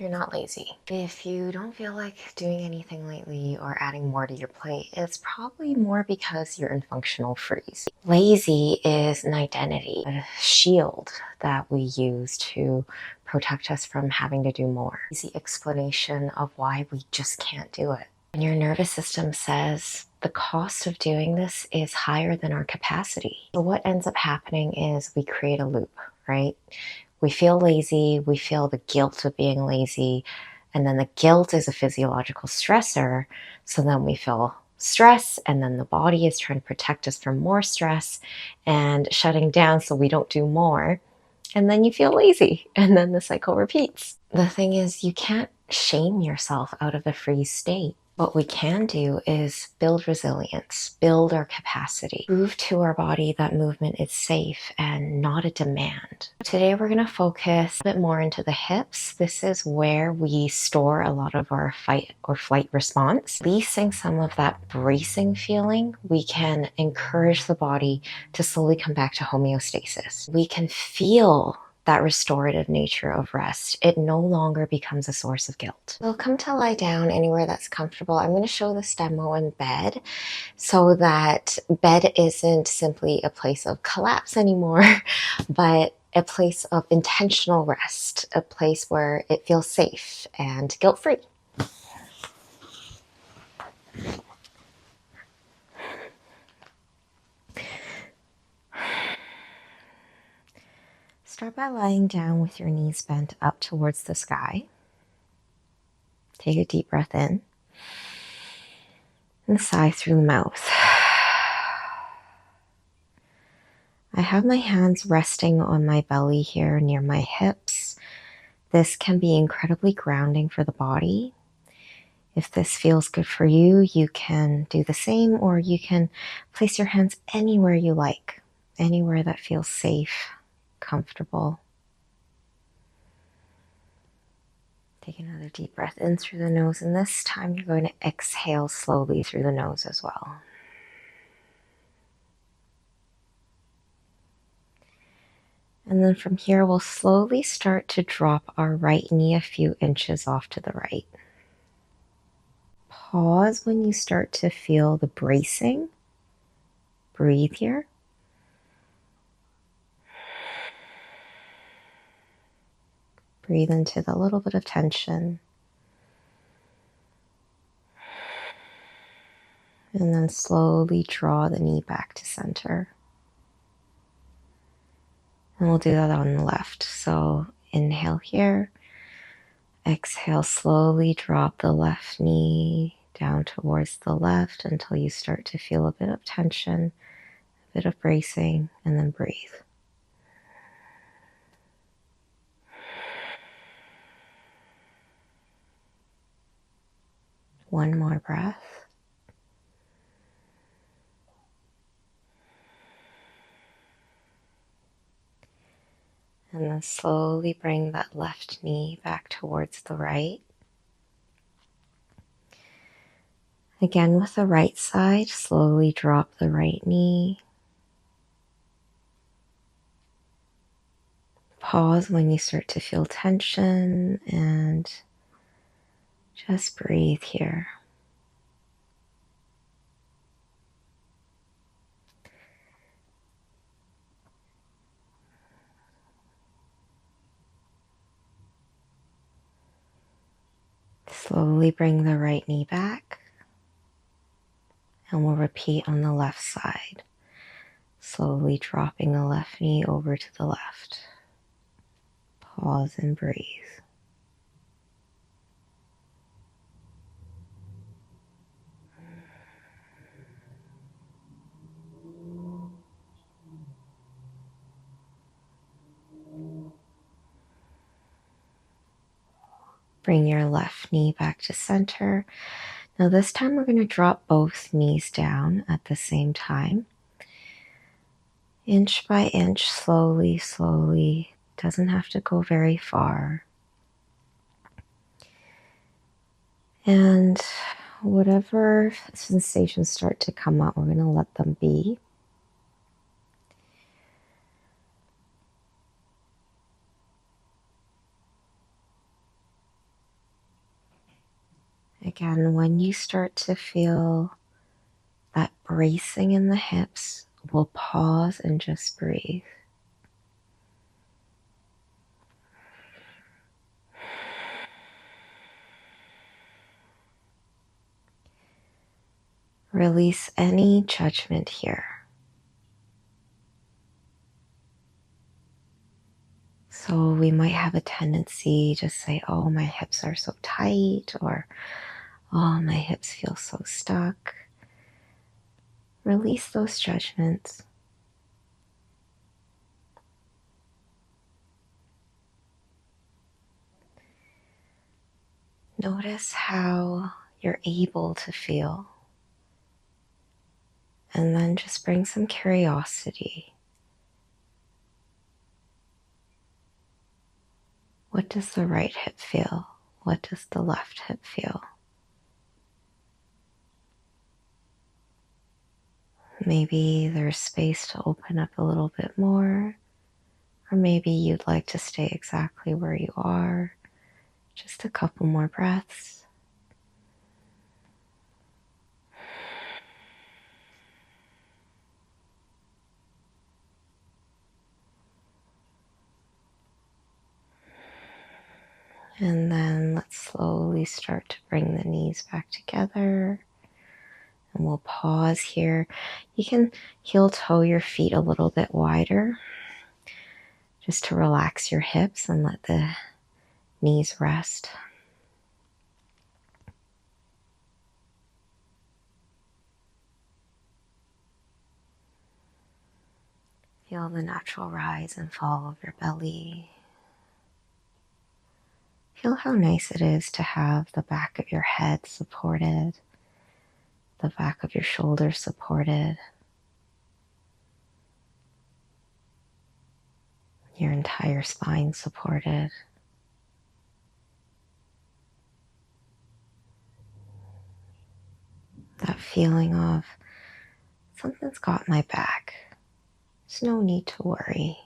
you're not lazy. If you don't feel like doing anything lately or adding more to your plate, it's probably more because you're in functional freeze. Lazy is an identity, a shield that we use to protect us from having to do more. Easy explanation of why we just can't do it. And your nervous system says the cost of doing this is higher than our capacity. So what ends up happening is we create a loop, right? We feel lazy, we feel the guilt of being lazy, and then the guilt is a physiological stressor. So then we feel stress, and then the body is trying to protect us from more stress and shutting down so we don't do more. And then you feel lazy, and then the cycle repeats. The thing is, you can't shame yourself out of the freeze state. What we can do is build resilience, build our capacity, prove to our body that movement is safe and not a demand. Today, we're going to focus a bit more into the hips. This is where we store a lot of our fight or flight response. Releasing some of that bracing feeling, we can encourage the body to slowly come back to homeostasis. We can feel that restorative nature of rest. It no longer becomes a source of guilt. So come to lie down anywhere that's comfortable. I'm going to show this demo in bed so that bed isn't simply a place of collapse anymore, but a place of intentional rest, a place where it feels safe and guilt-free. Start by lying down with your knees bent up towards the sky. Take a deep breath in and sigh through the mouth. I have my hands resting on my belly here near my hips. This can be incredibly grounding for the body. If this feels good for you, you can do the same, or you can place your hands anywhere you like, anywhere that feels safe, comfortable. Take another deep breath in through the nose, and this time you're going to exhale slowly through the nose as well. And then from here, we'll slowly start to drop our right knee a few inches off to the right. Pause when you start to feel the bracing. Breathe here. Breathe into the little bit of tension. And then slowly draw the knee back to center. And we'll do that on the left. So inhale here. Exhale, slowly drop the left knee down towards the left until you start to feel a bit of tension, a bit of bracing, and then breathe. One more breath. And then slowly bring that left knee back towards the right. Again, with the right side, slowly drop the right knee. Pause when you start to feel tension and just breathe here. Slowly bring the right knee back, and we'll repeat on the left side. Slowly dropping the left knee over to the left. Pause and breathe. Bring your left knee back to center. Now this time we're going to drop both knees down at the same time. Inch by inch, slowly, slowly. Doesn't have to go very far. And whatever sensations start to come up, we're going to let them be. again, when you start to feel that bracing in the hips, we'll pause and just breathe. Release any judgment here. So we might have a tendency to say, oh, my hips are so tight, or oh, my hips feel so stuck. Release those judgments. Notice how you're able to feel. And then just bring some curiosity. What does the right hip feel? What does the left hip feel? Maybe there's space to open up a little bit more, or maybe you'd like to stay exactly where you are. Just a couple more breaths. And then let's slowly start to bring the knees back together. And we'll pause here. You can heel toe your feet a little bit wider just to relax your hips and let the knees rest. Feel the natural rise and fall of your belly. Feel how nice it is to have the back of your head supported, the back of your shoulders supported, your entire spine supported. That feeling of something's got my back. There's no need to worry.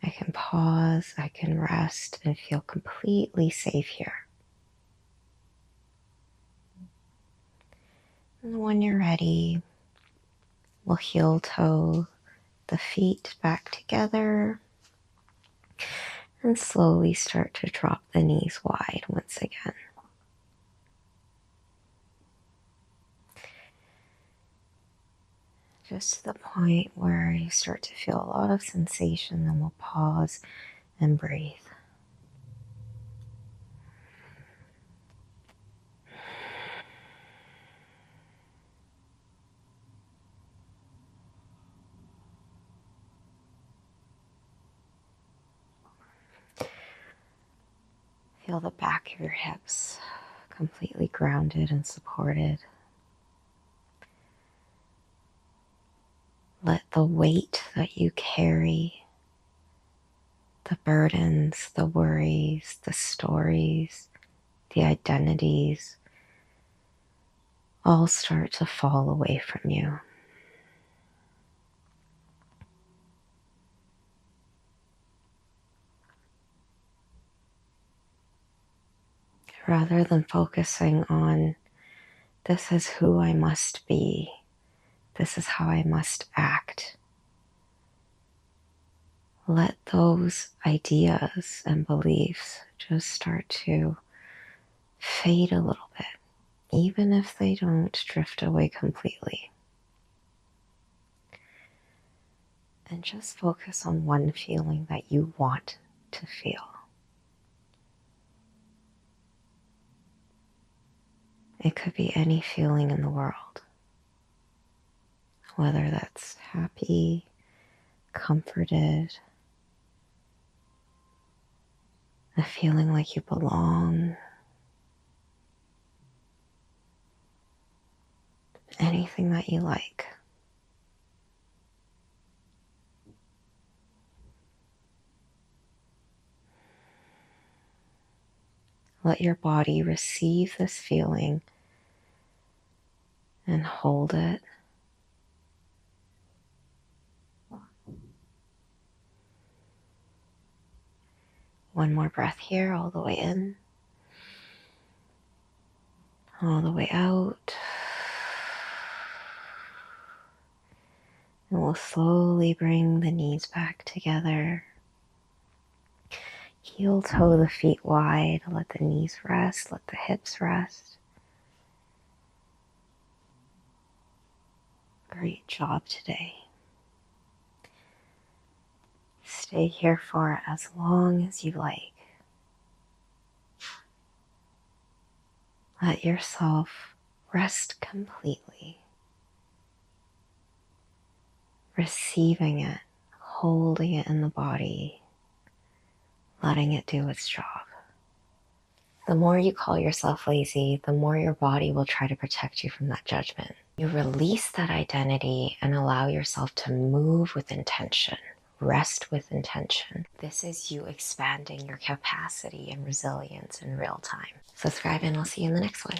I can pause, I can rest, and feel completely safe here. And when you're ready, we'll heel toe the feet back together and slowly start to drop the knees wide once again. Just to the point where you start to feel a lot of sensation, then we'll pause and breathe. Feel the back of your hips completely grounded and supported. Let the weight that you carry, the burdens, the worries, the stories, the identities, all start to fall away from you. Rather than focusing on, this is who I must be, this is how I must act, let those ideas and beliefs just start to fade a little bit, even if they don't drift away completely. And just focus on one feeling that you want to feel. It could be any feeling in the world, whether that's happy, comforted, a feeling like you belong, anything that you like. Let your body receive this feeling and hold it. One more breath here, all the way in. All the way out. And we'll slowly bring the knees back together. Heel toe the feet wide. Let the knees rest. Let the hips rest. Great job today. Stay here for as long as you like. Let yourself rest completely. Receiving it, holding it in the body, letting it do its job. The more you call yourself lazy, the more your body will try to protect you from that judgment. You release that identity and allow yourself to move with intention, rest with intention. This is you expanding your capacity and resilience in real time. Subscribe and I'll see you in the next one.